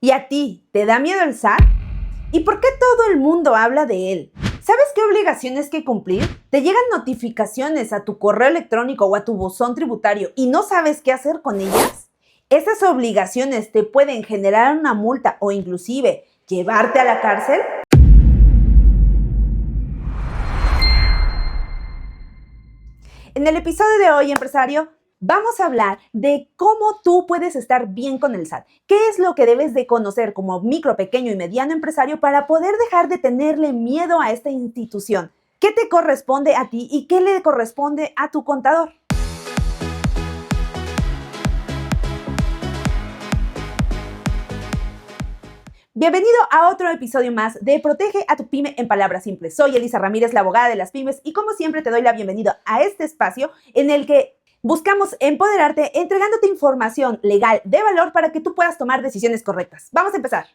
¿Y a ti, te da miedo el SAT? ¿Y por qué todo el mundo habla de él? ¿Sabes qué obligaciones que cumplir? Te llegan notificaciones a tu correo electrónico o a tu buzón tributario y no sabes qué hacer con ellas. Esas obligaciones te pueden generar una multa o inclusive llevarte a la cárcel. En el episodio de hoy, empresario, vamos a hablar de cómo tú puedes estar bien con el SAT. ¿Qué es lo que debes de conocer como micro, pequeño y mediano empresario para poder dejar de tenerle miedo a esta institución? ¿Qué te corresponde a ti y qué le corresponde a tu contador? Bienvenido a otro episodio más de Protege a tu pyme en palabras simples. Soy Elisa Ramírez, la abogada de las pymes, y como siempre te doy la bienvenida a este espacio en el que buscamos empoderarte entregándote información legal de valor para que tú puedas tomar decisiones correctas. Vamos a empezar.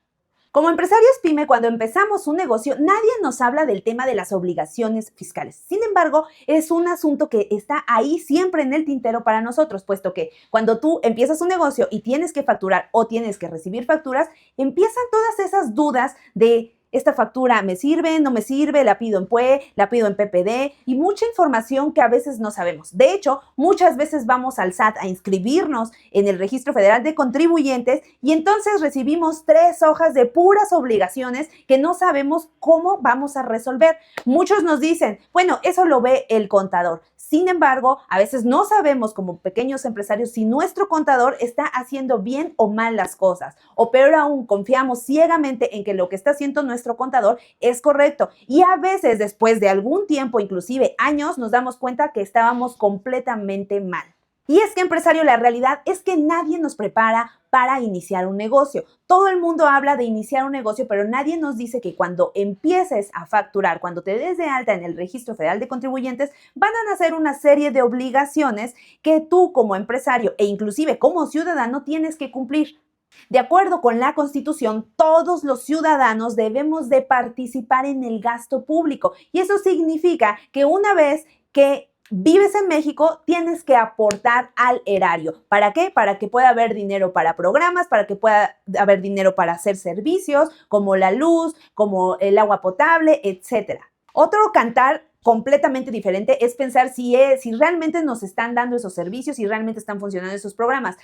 Como empresarios pyme, cuando empezamos un negocio, nadie nos habla del tema de las obligaciones fiscales. Sin embargo, es un asunto que está ahí siempre en el tintero para nosotros, puesto que cuando tú empiezas un negocio y tienes que facturar o tienes que recibir facturas, empiezan todas esas dudas de: ¿esta factura me sirve? ¿No me sirve? ¿La pido en PUE? ¿La pido en PPD? Y mucha información que a veces no sabemos. De hecho, muchas veces vamos al SAT a inscribirnos en el Registro Federal de Contribuyentes y entonces recibimos 3 hojas de puras obligaciones que no sabemos cómo vamos a resolver. Muchos nos dicen, bueno, eso lo ve el contador. Sin embargo, a veces no sabemos como pequeños empresarios si nuestro contador está haciendo bien o mal las cosas. O peor aún, confiamos ciegamente en que lo que está haciendo nuestro contador es correcto. Y a veces, después de algún tiempo, inclusive años, nos damos cuenta que estábamos completamente mal. Y es que, empresario, la realidad es que nadie nos prepara para iniciar un negocio. Todo el mundo habla de iniciar un negocio, pero nadie nos dice que cuando empieces a facturar, cuando te des de alta en el Registro Federal de Contribuyentes, van a nacer una serie de obligaciones que tú como empresario e inclusive como ciudadano tienes que cumplir. De acuerdo con la Constitución, todos los ciudadanos debemos de participar en el gasto público y eso significa que una vez que vives en México, tienes que aportar al erario. ¿Para qué? Para que pueda haber dinero para programas, para que pueda haber dinero para hacer servicios como la luz, como el agua potable, etc. Otro cantar completamente diferente es pensar si realmente nos están dando esos servicios, si realmente están funcionando esos programas.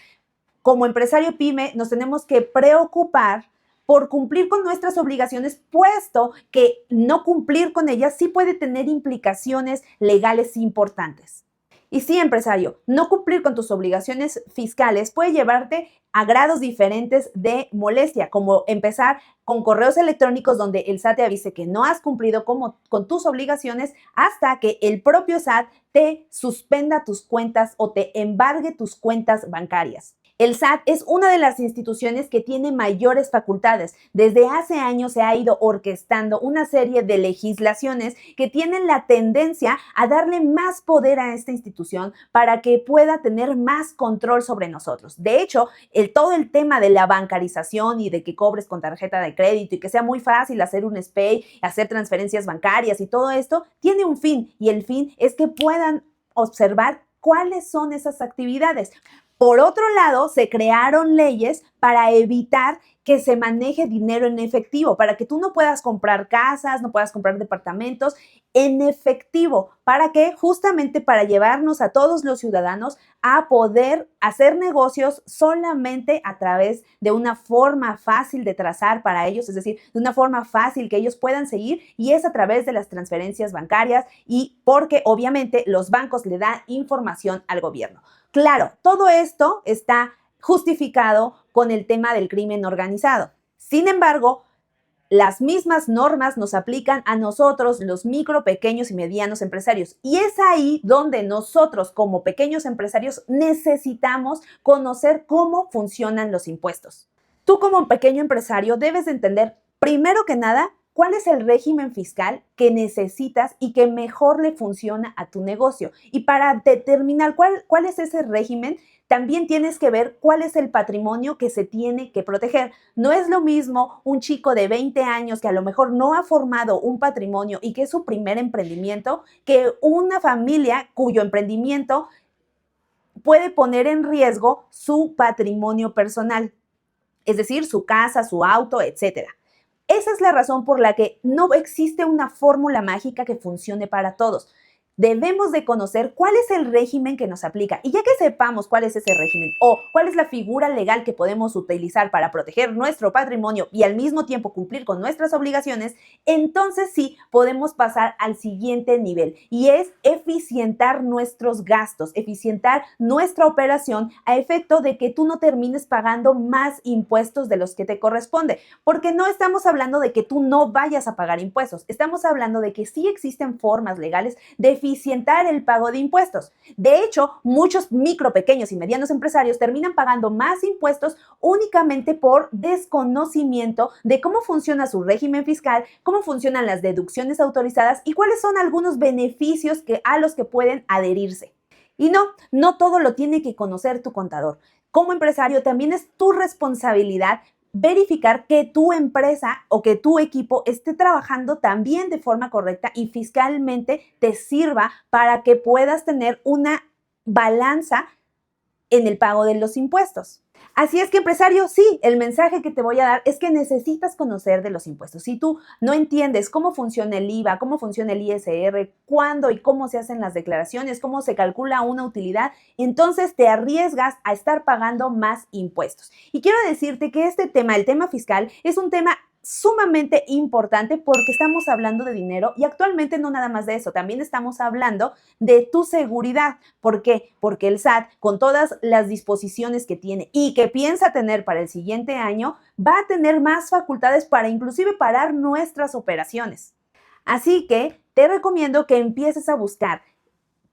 Como empresario pyme nos tenemos que preocupar por cumplir con nuestras obligaciones, puesto que no cumplir con ellas sí puede tener implicaciones legales importantes. Y sí, empresario, no cumplir con tus obligaciones fiscales puede llevarte a grados diferentes de molestia, como empezar con correos electrónicos donde el SAT te avise que no has cumplido con tus obligaciones, hasta que el propio SAT te suspenda tus cuentas o te embargue tus cuentas bancarias. El SAT es una de las instituciones que tiene mayores facultades. Desde hace años se ha ido orquestando una serie de legislaciones que tienen la tendencia a darle más poder a esta institución para que pueda tener más control sobre nosotros. De hecho, todo el tema de la bancarización y de que cobres con tarjeta de crédito y que sea muy fácil hacer un SPAY, hacer transferencias bancarias y todo esto tiene un fin, y el fin es que puedan observar cuáles son esas actividades. Por otro lado, se crearon leyes para evitar que se maneje dinero en efectivo, para que tú no puedas comprar casas, no puedas comprar departamentos en efectivo. ¿Para qué? Justamente para llevarnos a todos los ciudadanos a poder hacer negocios solamente a través de una forma fácil de trazar para ellos, es decir, de una forma fácil que ellos puedan seguir, y es a través de las transferencias bancarias, y porque obviamente los bancos le dan información al gobierno. Claro, todo esto está justificado con el tema del crimen organizado. Sin embargo, las mismas normas nos aplican a nosotros, los micro, pequeños y medianos empresarios. Y es ahí donde nosotros, como pequeños empresarios, necesitamos conocer cómo funcionan los impuestos. Tú, como pequeño empresario, debes de entender, primero que nada, cuál es el régimen fiscal que necesitas y que mejor le funciona a tu negocio. Y para determinar cuál es ese régimen, también tienes que ver cuál es el patrimonio que se tiene que proteger. No es lo mismo un chico de 20 años que a lo mejor no ha formado un patrimonio y que es su primer emprendimiento, que una familia cuyo emprendimiento puede poner en riesgo su patrimonio personal. es decir, su casa, su auto, etcétera. Esa es la razón por la que no existe una fórmula mágica que funcione para todos. Debemos de conocer cuál es el régimen que nos aplica y ya que sepamos cuál es ese régimen o cuál es la figura legal que podemos utilizar para proteger nuestro patrimonio y al mismo tiempo cumplir con nuestras obligaciones, entonces sí podemos pasar al siguiente nivel y es eficientar nuestros gastos, eficientar nuestra operación a efecto de que tú no termines pagando más impuestos de los que te corresponde, porque no estamos hablando de que tú no vayas a pagar impuestos, estamos hablando de que sí existen formas legales de eficientar el pago de impuestos. De hecho, muchos micro, pequeños y medianos empresarios terminan pagando más impuestos únicamente por desconocimiento de cómo funciona su régimen fiscal, cómo funcionan las deducciones autorizadas y cuáles son algunos beneficios a los que pueden adherirse. Y no todo lo tiene que conocer tu contador. Como empresario también es tu responsabilidad verificar que tu empresa o que tu equipo esté trabajando también de forma correcta y fiscalmente te sirva para que puedas tener una balanza en el pago de los impuestos. Así es que, empresario, sí, el mensaje que te voy a dar es que necesitas conocer de los impuestos. Si tú no entiendes cómo funciona el IVA, cómo funciona el ISR, cuándo y cómo se hacen las declaraciones, cómo se calcula una utilidad, entonces te arriesgas a estar pagando más impuestos. Y quiero decirte que este tema, el tema fiscal, es un tema sumamente importante porque estamos hablando de dinero y actualmente no nada más de eso, también estamos hablando de tu seguridad. ¿Por qué? Porque el SAT, con todas las disposiciones que tiene y que piensa tener para el siguiente año, va a tener más facultades para inclusive parar nuestras operaciones. Así que te recomiendo que empieces a buscar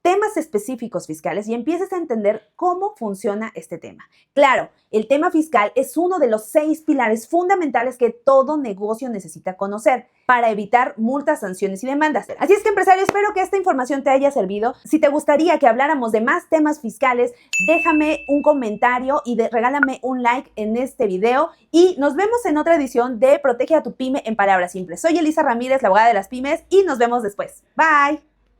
temas específicos fiscales y empieces a entender cómo funciona este tema. Claro, el tema fiscal es uno de los 6 pilares fundamentales que todo negocio necesita conocer para evitar multas, sanciones y demandas. Así es que, empresario, espero que esta información te haya servido. Si te gustaría que habláramos de más temas fiscales, déjame un comentario y regálame un like en este video y nos vemos en otra edición de Protege a tu Pyme en Palabras Simples. Soy Elisa Ramírez, la abogada de las pymes, y nos vemos después. Bye.